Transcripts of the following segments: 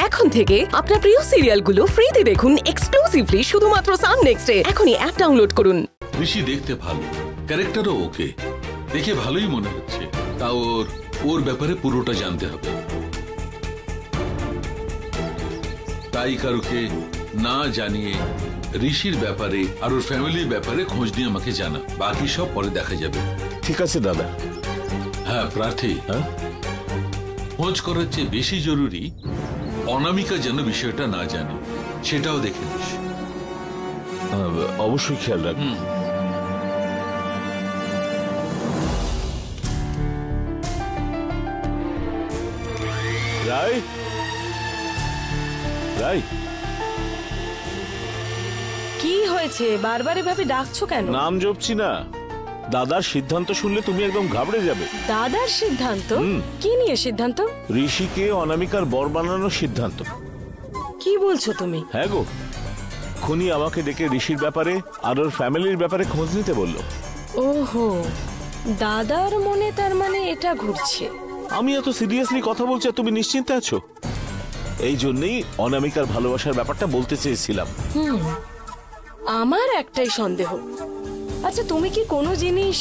এখন থেকে আপনার প্রিয় সিরিয়ালগুলো ফ্রিতে দেখুন এক্সক্লুসিভলি শুধুমাত্র সান নেক্সটে। এখনই অ্যাপ ডাউনলোড করুন। ঋষি দেখতে ভালো, ক্যারেক্টারও ওকে, দেখে ভালোই মনে হচ্ছে। তা ওর ব্যাপারে পুরোটা জানতে হবে। তাই কারুকে না জানিয়ে ঋষির ব্যাপারে আর ওর ফ্যামিলির ব্যাপারে খোঁজ নিয়ে আমাকে জানা। বাকি সব পরে দেখা যাবে। ঠিক আছে দাদা। হ্যাঁ প্রার্থী, খোঁজ করার চেয়ে বেশি জরুরি অনামিকা যেন বিষয়টা না জানে, সেটাও দেখে নিস। অবশ্যই খেয়াল রাখবো। রাই, রাই, কি হয়েছে? বারবার এভাবে ডাকছো কেন? নাম জপছি না। দাদার সিদ্ধান্ত শুনলে তুমি একদম ঘাবড়ে যাবে। দাদার সিদ্ধান্ত? কি নিয়ে সিদ্ধান্ত? ঋষিকে অনামিকার বর বানানোর সিদ্ধান্ত। কি বলছো তুমি? হ্যাঁ গো, খুনি আমাকে ডেকে ঋষির ব্যাপারে আর ওর ফ্যামিলির ব্যাপারে খোঁজ নিতে বললো। ওহো, দাদার মনে তার মানে এটা ঘুরছে। আমি এত সিরিয়াসলি কথা বলছি, তুমি নিশ্চিন্তে আছো? এই জন্যই অনামিকার ভালোবাসার ব্যাপারটা বলতে চেয়েছিলাম। আমার একটাই সন্দেহ, আচ্ছা তুমি কি কোনো জিনিস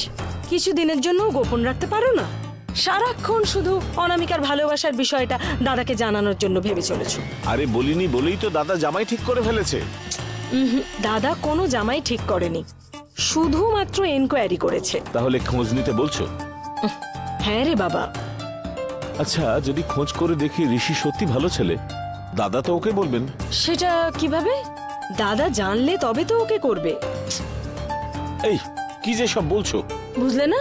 কিছুদিনের জন্য গোপন রাখতে পারো না? সারাক্ষণ শুধু অনামিকার ভালোবাসার বিষয়টা দাদাকে জানানোর জন্য ভেবে চলেছো। আরে বলিনি বলেই তো দাদা জামাই ঠিক করে ফেলেছে। দাদা কোনো জামাই ঠিক করেনি, শুধুমাত্র এনকোয়ারি করেছে। তাহলে খোঁজ নিতে বলছো? হ্যাঁ রে বাবা। আচ্ছা, যদি খোঁজ করে দেখি ঋষি সত্যি ভালো ছেলে, দাদা তো ওকে বলবেন। সেটা কিভাবে? দাদা জানলে তবে তো ওকে করবে। এই কি যে সব বলছো, বুঝলে না?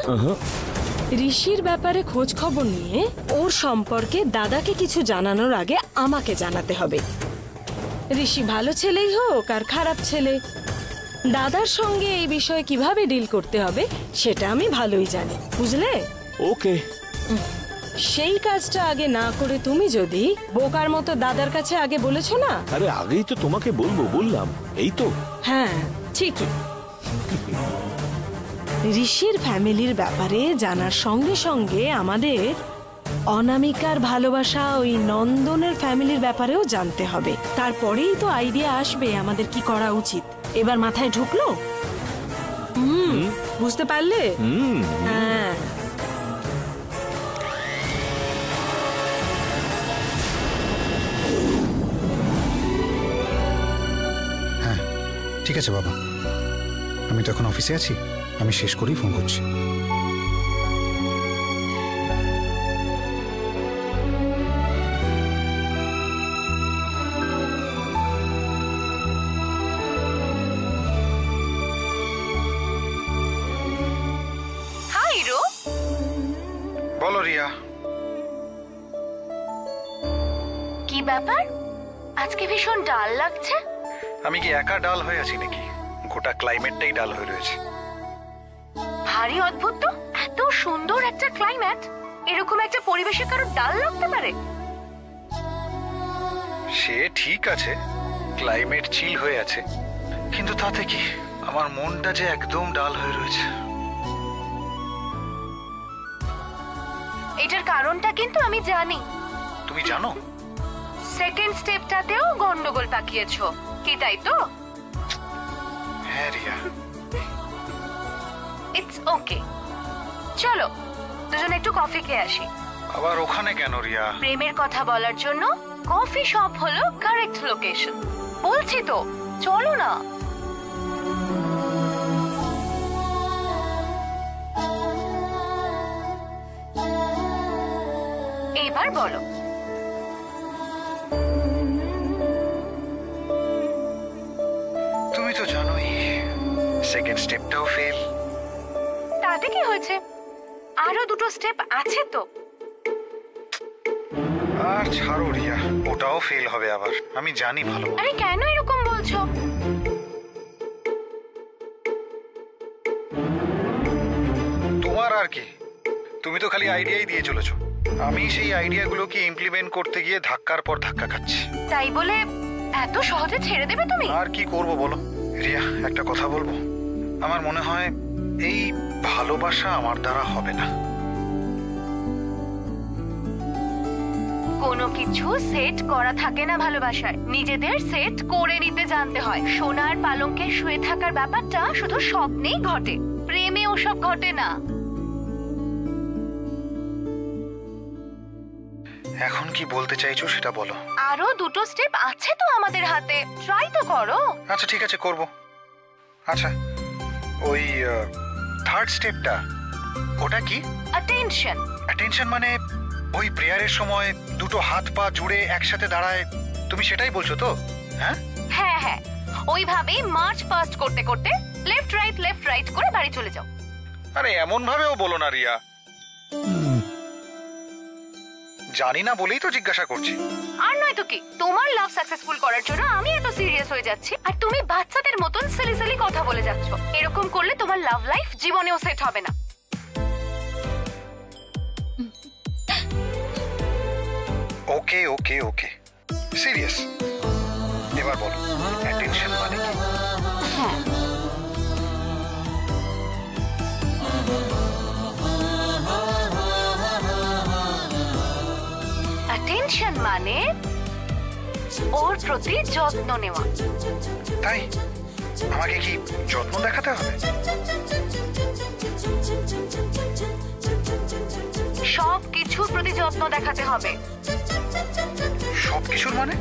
ঋষির ব্যাপারে খোঁজ খবর নিয়ে ওর সম্পর্কে দাদাকে কিছু জানানোর আগে আমাকে জানাতে হবে। ঋষি ভালো ছেলেই হোক আর খারাপ ছেলে, দাদার সঙ্গে এই বিষয়ে কিভাবে ডিল করতে হবে সেটা আমি ভালোই জানি, বুঝলে? ওকে। সেই কাজটা আগে না করে তুমি যদি বোকার মতো দাদার কাছে আগে বলেছো না। আরে আগেই তো তোমাকে বললাম, এই তো। হ্যাঁ ঠিকই। ঋষির ফ্যামিলির ব্যাপারে জানার সঙ্গে সঙ্গে আমাদের অনামিকার ভালোবাসা ওই নন্দনের ফ্যামিলির ব্যাপারেও জানতে হবে। তারপরেই তো আইডিয়া আসবে আমাদের কি করা উচিত। এবার মাথায় ঢুকলো? বুঝতে পারলে? হ্যাঁ। হ্যাঁ ঠিক আছে বাবা, আমি তো এখন অফিসে আছি, আমি শেষ করেই ফোন করছি। হাই রো। বলো রিয়া। কি ব্যাপার, আজকে ভীষণ ডাল লাগছে? আমি কি একা ডাল হয়ে আছি নাকি? গোটা ক্লাইমেটটাই ডাল হয়ে রয়েছে। ভারী অদ্ভুত তো, এত সুন্দর একটা ক্লাইমেট, এরকম একটা পরিবেশে কারো ডাল লাগতে পারে? সে ঠিক আছে, ক্লাইমেট চিল হয়ে আছে, কিন্তু তাতে কি আমার মনটা যে একদম ডাল হয়ে রয়েছে। এটার কারণটা কিন্তু আমি জানি। তুমি জানো? সেকেন্ড স্টেপটাতেও গন্ডগোল পাকিয়েছো কি, তাই তো? হ্যাঁ রিয়া। ইটস ওকে, চলো দুজনে একটু কফি খেয়ে আসি। আবার ওখানে কেন রিয়া? প্রেমের কথা বলার জন্য কফি শপ হলো কারেক্ট লোকেশন। বলছি তো, চলো না। এবার বলো, তুমি তো জানোই সেকেন্ড স্টেপটাও ফেল। তাতে কি হয়েছে, আরো দুটো স্টেপ আছে তো। আর ছাড়ো রিয়া, ওটাও ফেল হবে আবার, আমি জানি ভালো। আরে কেন এরকম বলছো? তোমার আর কি, তুমি তো খালি আইডিয়াই দিয়ে চলেছো। আমি সেই আইডিয়াগুলোকে ইমপ্লিমেন্ট করতে গিয়ে ধাক্কার পর ধাক্কা খাচ্ছি। তাই বলে এত সহজে ছেড়ে দেবে তুমি? আর কি করব বলো রিয়া, একটা কথা বলবো? আমার মনে হয় এই ভালোবাসা আমার দ্বারা হবে না। কোনো কিছু সেট করা থাকে না ভালোবাসায়, নিজেদের সেট করে নিতে জানতে হয়। সোনার পালঙ্কে শুয়ে থাকার ব্যাপারটা শুধু স্বপ্নেই ঘটে, প্রেমে ওসব ঘটে না। এখন কি বলতে চাইছো সেটা বলো। আরো দুটো স্টেপ আছে তো আমাদের হাতে, ট্রাই তো করো। আচ্ছা ঠিক আছে, করব। আচ্ছা ওই থার্ড স্টেপটা ওটা কি? অ্যাটেনশন। অ্যাটেনশন মানে ওই প্রেয়ারের সময় দুটো হাত পা জুড়ে একসাথে দাঁড়ায়, তুমি সেটাই বলছো তো? হ্যাঁ হ্যাঁ হ্যাঁ, ওইভাবেই মার্চ পাস্ট করতে করতে লেফট রাইট করে বাড়ি চলে যাও। আরে এমন ভাবেও বলো না রিয়া, জানি না বলেই তো জিজ্ঞাসা করছি। আর নয় তো কি, তোমার লাভ সাকসেসফুল করার জন্য আমি এত সিরিয়াস হয়ে যাচ্ছি আর তুমি বাচ্চাদের মতন সিলি কথা বলে যাচ্ছ। এরকম করলে তোমার লাভ লাইফ জীবনেও সেট হবে না। ওকে ওকে ওকে, সিরিয়াস। এবার বলো অ্যাটেনশন মানে কি? হ্যাঁ, অ্যাটেনশন মানে ওর প্রতি যত্ন নেওয়া। তাই আমাকে কি যত্ন দেখাতে হবে? সব কিছুর প্রতি যত্ন দেখাতে হবে। সবকিছুর মানে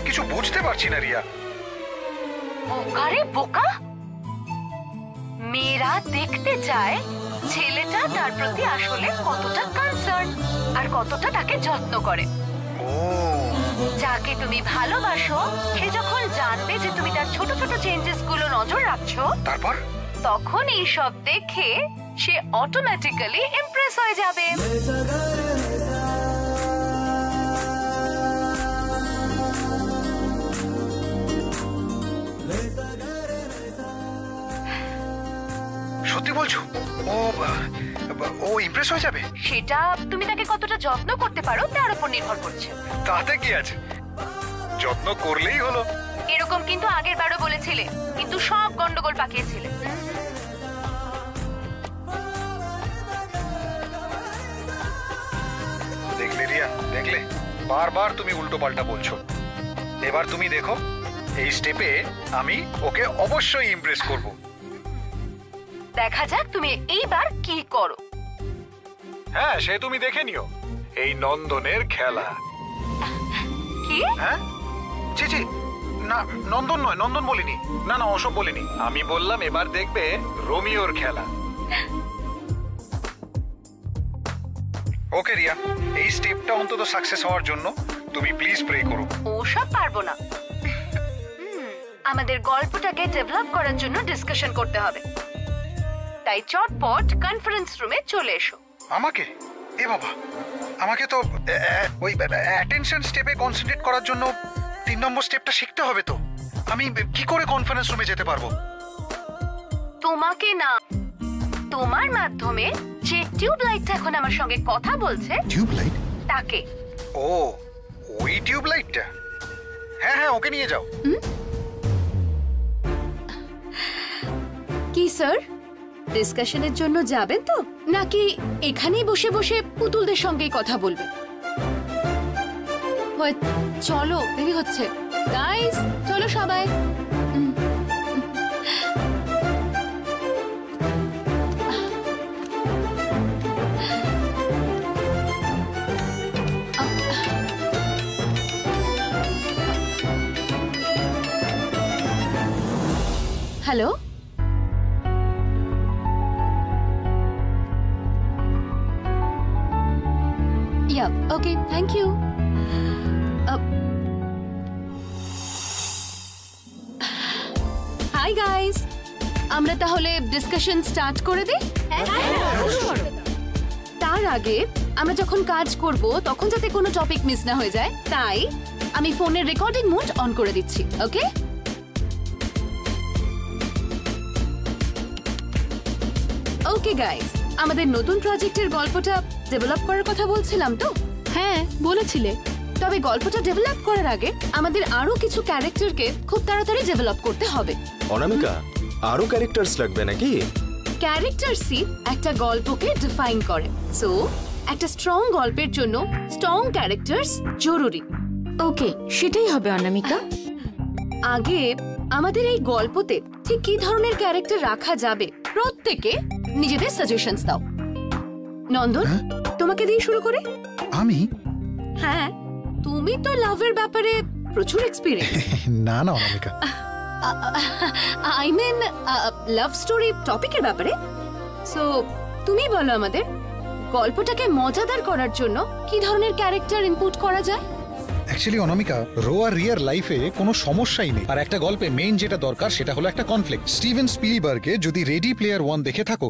কিছু বুঝতে পারছি না রিয়া। বোকা রে বোকা, মেয়েরা দেখতে চায় ছেলেটা তার প্রতি আসলে কতটা কনসার্ন আর কতটা তাকে যত্ন করে। ও, যাকে তুমি ভালোবাসো সে যখন জানবে যে তুমি তার ছোট ছোট চেঞ্জেস গুলো নজর রাখছো, তারপর তখন এই সব দেখে সে অটোমেটিক্যালি ইমপ্রেস হয়ে যাবে। সত্যি বলছো? ও ইমপ্রেস হয়ে যাবে? সেটা তুমি তাকে কতটা যত্ন করতে পারো তার উপর নির্ভর করছে। তাতে কি আছে, যত্ন করলেই হলো। এরকম কিন্তু আগের বারও বলেছিলে, কিন্তু সব গন্ডগোল পাকিয়েছিলে। দেখলে রিয়া, দেখলে বারবার তুমি উল্টো পাল্টা বলছো। এবার তুমি দেখো, এই স্টেপে আমি ওকে অবশ্যই ইমপ্রেস করব। দেখা যাক তুমি এইবার কি করো। হ্যাঁ, সে তুমি দেখে নিও। এই নন্দনের খেলা। কি? হ্যাঁ জি জি, না নন্দন নয়, নন্দন বলিনি। না না, ওসব বলিনি। আমি বললাম এবার দেখবে রোমিওর খেলা। ওকে রিয়া, এই স্টেপটা অন্তত সাকসেস হওয়ার জন্য তুমি প্লিজ প্রে করো। ওসব পারবো না। আমাদের গল্পটাকে ডেভেলপ করার জন্য ডিসকাশন করতে হবে, তাই চটপট কনফারেন্স রুমে চলে এসো। আমাকে? এ বাবা, আমাকে তো ওই অ্যাটেনশন স্টেপে কনসেন্ট্রেট করার জন্য 3 নম্বর স্টেপটা শিখতে হবে। তো আমি কি করে কনফারেন্স রুমে যেতে পারবো? তোমাকে না, তোমার মাধ্যমে যে টিউবলাইটটা এখন আমার সঙ্গে কথা বলছে, টিউবলাইট? তাকে। ও, ওই টিউবলাইটটা? হ্যাঁ হ্যাঁ, ওকে নিয়ে যাও। কি স্যার, ডিসকাশনের জন্য যাবেন তো, নাকি এখানেই বসে বসে পুতুলদের সঙ্গেই কথা বলবেন? চলো, দেরি হচ্ছে। গাইস, চলো সবাই। Hello, okay, thank you. Hi guys, আমরা তাহলে ডিসকাশন স্টার্ট করে দিই। তার আগে আমরা যখন কাজ করব তখন যাতে কোনো টপিক মিস না হয়ে যায়, তাই আমি ফোনের রেকর্ডিং মোড অন করে দিচ্ছি। ওকে, ওকে গাইস, আমাদের নতুন প্রজেক্টের গল্পটা ডেভেলপ করার কথা বলছিলাম তো? হ্যাঁ, বলেছিলে। তবে গল্পটা ডেভেলপ করার আগে আমাদের আরো কিছু ক্যারেক্টারকে খুব তাড়াতাড়ি ডেভেলপ করতে হবে। অনামিকা, আরো ক্যারেক্টারস লাগবে নাকি? ক্যারেক্টারসই একটা গল্পকে ডিফাইন করে। সো একটা স্ট্রং গল্পের জন্য স্ট্রং ক্যারেক্টার্স জরুরি। ওকে, সেটাই হবে অনামিকা। আগে আমাদের এই গল্পতে ঠিক কি ধরনের ক্যারেক্টার রাখা যাবে প্রত্যেকে নিজেদের সাজেশনস দাও। নন্দন, তোমাকে দিয়ে শুরু করে। আমি? হ্যাঁ, তুমি তো লাভের ব্যাপারে প্রচুর এক্সপিরিয়েন্স। না না অনামিকা, আই মিন লাভ স্টোরি টপিকের ব্যাপারে। সো তুমি বলো আমাদের গল্পটাকে মজাদার করার জন্য কি ধরনের ক্যারেক্টার ইনপুট করা যায়। অ্যাকচুয়ালি অনামিকা, রো আর রিয়ার লাইফে কোনো সমস্যাই নেই, আর একটা গল্পে মেইন যেটা দরকার সেটা হলো একটা কনফ্লিক্ট। স্টিভেন স্পিলবার্গে যদি রেডি প্লেয়ার 1 দেখে থাকো,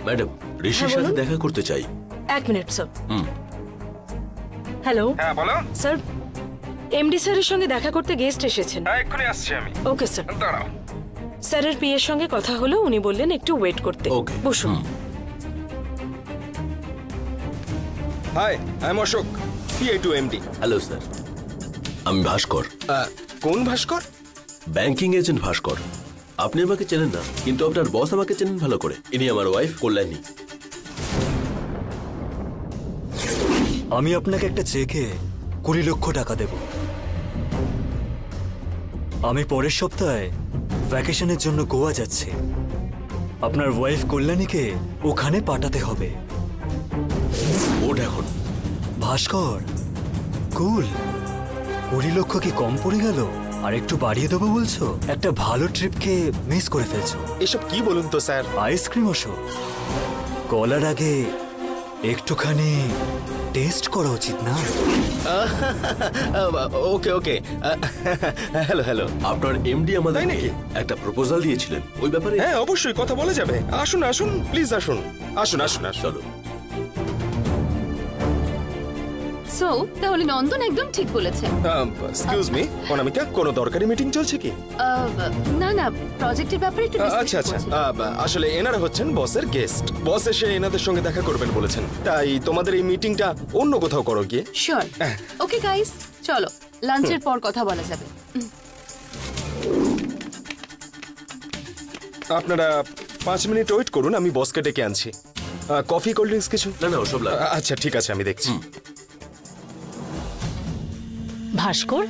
ম্যাডাম, ঋষির হ্যাঁ, সাথে বলুন। দেখা করতে চাই। 1 মিনিট স্যার। হ্যালো। হ্যাঁ বলো। স্যার, এমডি স্যারের সঙ্গে দেখা করতে গেস্ট এসেছেন। হ্যাঁ, এক্ষুনি আসছি আমি। Okay sir. দাঁড়াও। স্যারের পিএর সঙ্গে কথা হলো, উনি বললেন একটু ওয়েট করতে। ওকে, বসুন। Hi, I am Ashok, PA to MD। Hello sir, আমি ভাস্কর। কোন ভাস্কর? ব্যাংকিং এজেন্ট ভাস্কর। আপনি আমাকে চেনেন না, কিন্তু আপনার বস আমাকে চেনেন ভালো করে। ইনি আমার ওয়াইফ কল্যাণী। আমি আপনাকে একটা চেকে 20 লক্ষ টাকা দেব। আমি পরের সপ্তাহে ভ্যাকেশনের জন্য গোয়া যাচ্ছি। আপনার ওয়াইফ কল্যাণীকে ওখানে পাঠাতে হবে। ওঠ এখন। ভাস্কর, কুল, 20 লক্ষ কি কম পড়ে গেল? আর একটু বাড়িয়ে দেবো বলছো? একটা ভালো ট্রিপকে মিস করে ফেলছো। এসব কি বলুন তো স্যার? আইসক্রিম অশোক, কলার আগে একটুখানি টেস্ট করা উচিত না? ওকে ওকে, হ্যালো হ্যালো। আপনার এমডি আমাদের নাকি একটা প্রপোজাল দিয়েছিলেন ওই ব্যাপারে? হ্যাঁ অবশ্যই, কথা বলা যাবে। আসুন আসুন, প্লিজ আসুন আসুন আসুন আসুন। চলো। সো তাহলে নন্দন একদম ঠিক বলেছে। এক্সকিউজ মি অনামিকা, কোনো দরকারি মিটিং চলছে কি? না না, প্রজেক্টের ব্যাপারে একটু আচ্ছা আচ্ছা, আসলে এনারা হচ্ছেন বসের গেস্ট। বস এসে এনাদের সঙ্গে দেখা করবেন বলেছেন, তাই তোমাদের এই মিটিংটা অন্য কোথাও করো গিয়ে। শিওর। ওকে গাইস, চলো লাঞ্চের পর কথা বলা যাবে। আপনারা 5 মিনিট ওয়েট করুন, আমি বসকে ডেকে আনছি। কফি কোল্ড ড্রিঙ্কস কিছু? না না, ওসব লাগবে। আচ্ছা ঠিক আছে, আমি দেখছি। ভাস্কর,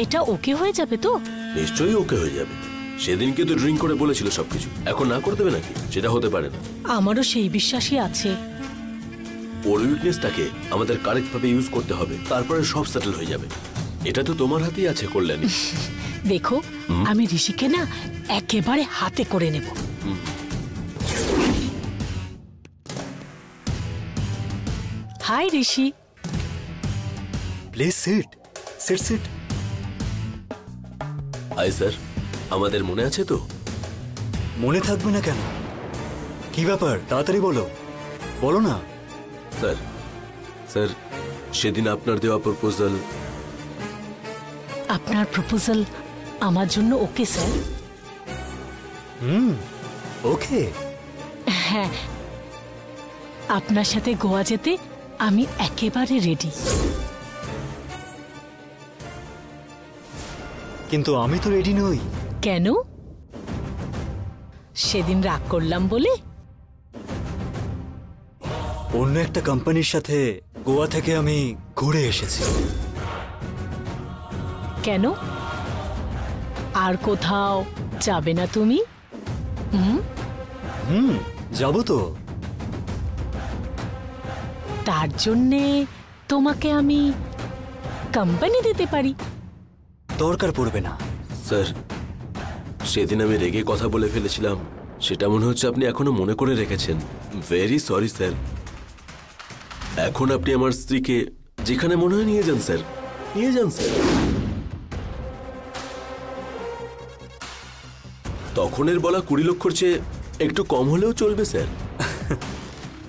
এটা ওকে হয়ে যাবে তো? নিশ্চয়ই ওকে হয়ে যাবে। সেদিনকে তো ড্রিঙ্ক করে বলেছিল সবকিছু, এখন না করে দেবে নাকি? সেটা হতে পারে না। আমারও সেই বিশ্বাসই আছে। ওর উইকনেসটাকে আমাদের কারেক্ট ভাবে ইউজ করতে হবে, তারপরে সব সেটেল হয়ে যাবে। এটা তো তোমার হাতেই আছে কল্যাণী। দেখো, আমি ঋষিকে না একেবারে হাতে করে নেব। Hi Rishi. Please sit sit sit. Hi sir, আমাদের মনে আছে তো? মনে থাকবে না কেন? কি ব্যাপার, তাড়াতাড়ি বলো, বলো না। স্যার, স্যার সেদিন আপনার দেওয়া প্রপোজাল। আপনার প্রপোজাল আমার জন্য ওকে স্যার? ওকে। হ্যাঁ, আপনার সাথে গোয়া যেতে আমি একেবারে রেডি। কিন্তু আমি তো রেডি নই। কেন? সেদিন রাগ করলাম বলে? অন্য একটা কোম্পানির সাথে গোয়া থেকে আমি ঘুরে এসেছি। কেন? আর কোথাও যাবে না তুমি? যাবো তো। তার জন্যে তোমাকে আমি কোম্পানি দিতে পারি। দরকার পড়বে না। স্যার, সেদিন আমি রেগে কথা বলে ফেলেছিলাম, সেটা মনে হচ্ছে আপনি এখনো মনে করে রেখেছেন। Very sorry sir. এখন আপনি আমার স্ত্রীকে যেখানে মনে হয় নিয়ে যান স্যার, নিয়ে যান স্যার। তখনের বলা 20 লক্ষর চেয়ে একটু কম হলেও চলবে স্যার।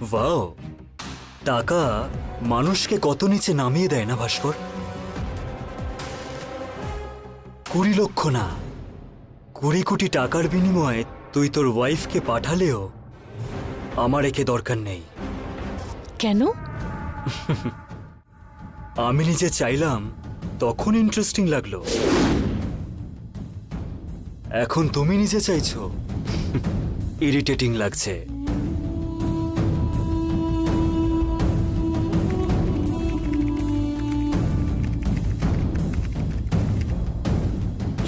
ওয়াও, টাকা মানুষকে কত নিচে নামিয়ে দেয় না ভাস্কর। 20 লক্ষ না, 20 কোটি টাকার বিনিময়ে তুই তোর ওয়াইফকে পাঠালেও আমার একে দরকার নেই। কেন? আমি নিজে চাইলাম তখন ইন্টারেস্টিং লাগলো, এখন তুমি নিজে চাইছো ইরিটেটিং লাগছে।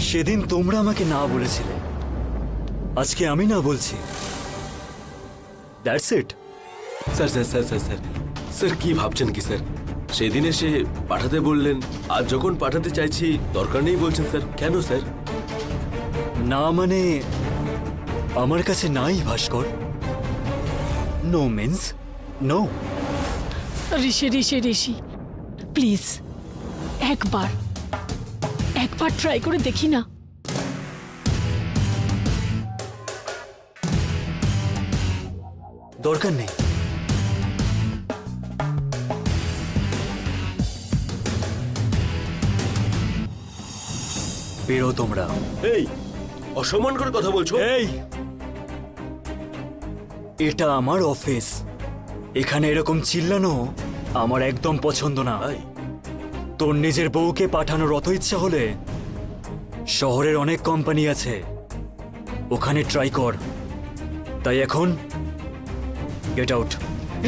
সেদিন তোমরা আমাকে না বলেছিলে, আজকে আমি না বলছি। That's it. Sir sir sir sir sir sir কি ভাবছেন কি স্যার? সেদিন এসে পাঠাতে বললেন, আর যখন পাঠাতে চাইছি দরকার নেই বলছেন স্যার। কেন স্যার? না মানে আমার কাছে নাই Bhaskar. No means no. Rishi Rishi Rishi please একবার ট্রাই করে দেখি না। দরকার নেই। বেরো তোমরা। এই অসম্মান করে কথা বলছো? এই, এটা আমার অফিস, এখানে এরকম চিল্লানো আমার একদম পছন্দ না। তোর নিজের বউকে পাঠানোর অত ইচ্ছা হলে শহরের অনেক কোম্পানি আছে, ওখানে ট্রাই কর। তাই এখন গেট আউট।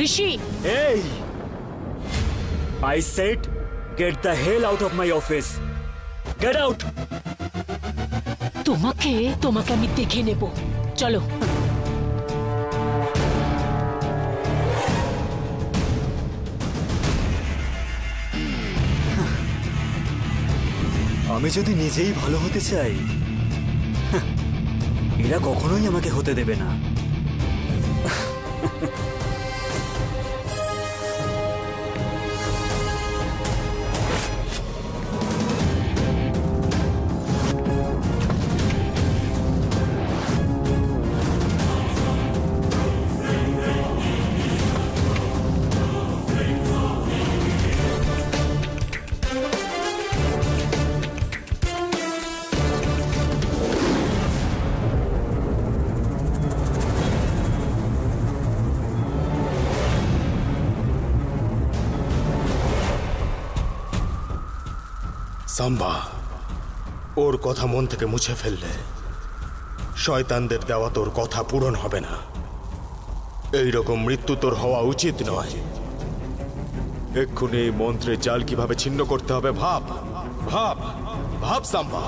ঋষি, এই, I said get the hell out of my office. Get out. তোমাকে আমি দেখে নেব, চলো। আমি যদি নিজেই ভালো হতে চাই, এরা কখনোই আমাকে হতে দেবে না। সাম্বা, ওর কথা মন থেকে মুছে ফেললে শয়তানদের দেওয়া তোর কথা পূরণ হবে না। এইরকম মৃত্যু তোর হওয়া উচিত নয়। এক্ষুনি এই মন্ত্রের জাল কিভাবে ছিন্ন করতে হবে ভাব, ভাব, ভাব সাম্বা।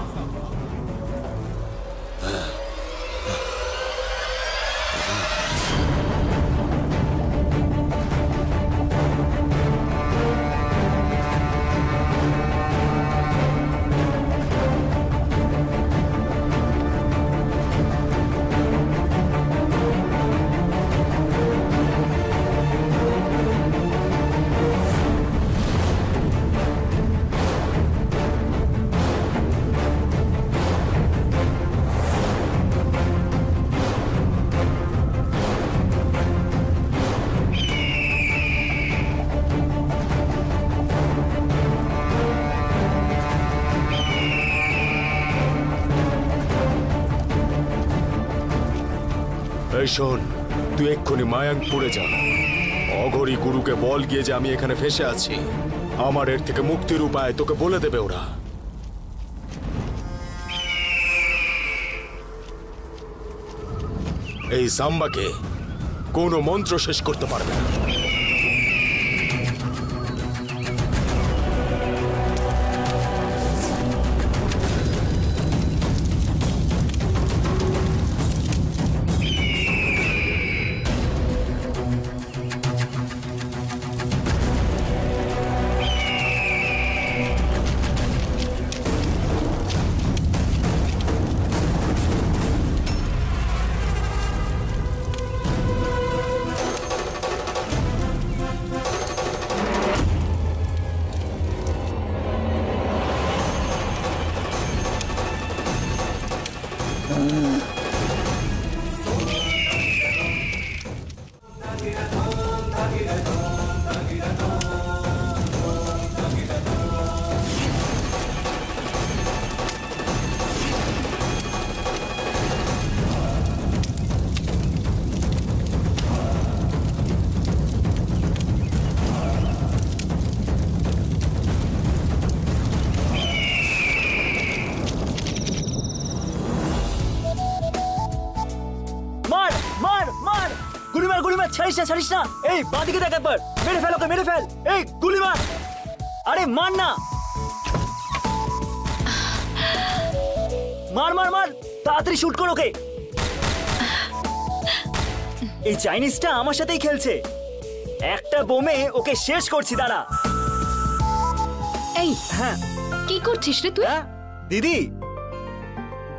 এই শোন, তুই এক্ষুনি মায়াঙ্কপুরে যা। অঘরী গুরুকে বল গিয়ে যে আমি এখানে ফেসে আছি, আমার এর থেকে মুক্তির উপায় তোকে বলে দেবে ওরা। এই সাম্বাকে কোনো মন্ত্র শেষ করতে পারবে না। ছাড়িস না ছাড়িস না। এই বাঁদিকে দেখ একবার, মেরে ফেল ওকে, মেরে ফেল। এই গুলি মার, আরে মার না, মার মার মার, তাড়াতাড়ি শুট কর ওকে। এই চাইনিজটা আমার সাথেই খেলছে, একটা বোমে ওকে শেষ করছি, দাঁড়া। এই হ্যাঁ কি করছিস রে তুই? হ্যাঁ দিদি,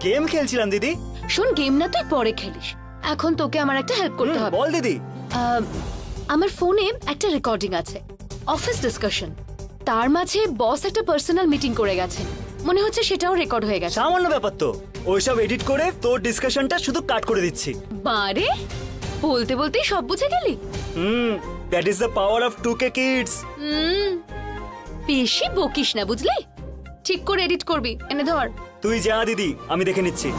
গেম খেলছিলাম দিদি। শোন, গেম না তুই পরে খেলিস, এখন তোকে আমার একটা হেল্প করতে হবে। বল দিদি। আমার ফোনে একটা রেকর্ডিং আছে, অফিস ডিসকাশন। তার মাঝে বস একটা পার্সোনাল মিটিং করে গেছেন, মনে হচ্ছে সেটাও রেকর্ড হয়ে গেছে। সামান্য ব্যাপার তো, ওইসব এডিট করে তোর ডিসকাশনটা শুধু কাট করে দিচ্ছি। বারে, বলতে বলতেই সব বুঝে গেলি। That is the power of 2K kids. বেশি বকিস না, বুঝলি? ঠিক করে এডিট করবি, এনে ধর। তুই যা দিদি, আমি দেখে নিচ্ছি।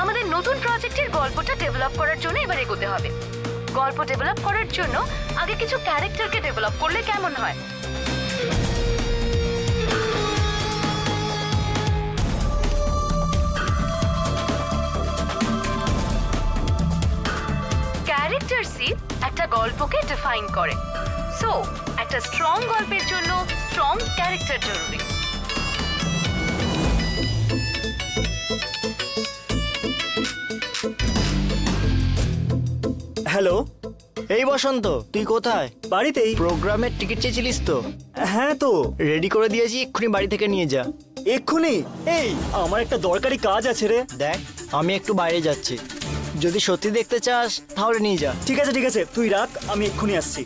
আমাদের নতুন প্রজেক্টের গল্পটা ডেভেলপ করার জন্য এবার এগোতে হবে। গল্প ডেভেলপ করার জন্য আগে কিছু ক্যারেক্টারকে ডেভেলপ করলে কেমন হয়? ক্যারেক্টারসই একটা গল্পকে ডিফাইন করে। সো একটা স্ট্রং গল্পের জন্য স্ট্রং ক্যারেক্টার জরুরি। হ্যালো, এই বসন্ত, তুই কোথায়? বাড়িতেই। প্রোগ্রামের টিকিট চেয়েছিলিস তো? হ্যাঁ তো রেডি করে দিয়েছি, এক্ষুনি বাড়ি থেকে নিয়ে যা। এক্ষুনি? এই আমার একটা দরকারি কাজ আছে রে। দেখ, আমি একটু বাইরে যাচ্ছি, যদি সত্যি দেখতে চাস তাহলে নিয়ে যা। ঠিক আছে ঠিক আছে, তুই রাখ, আমি এক্ষুনি আসছি।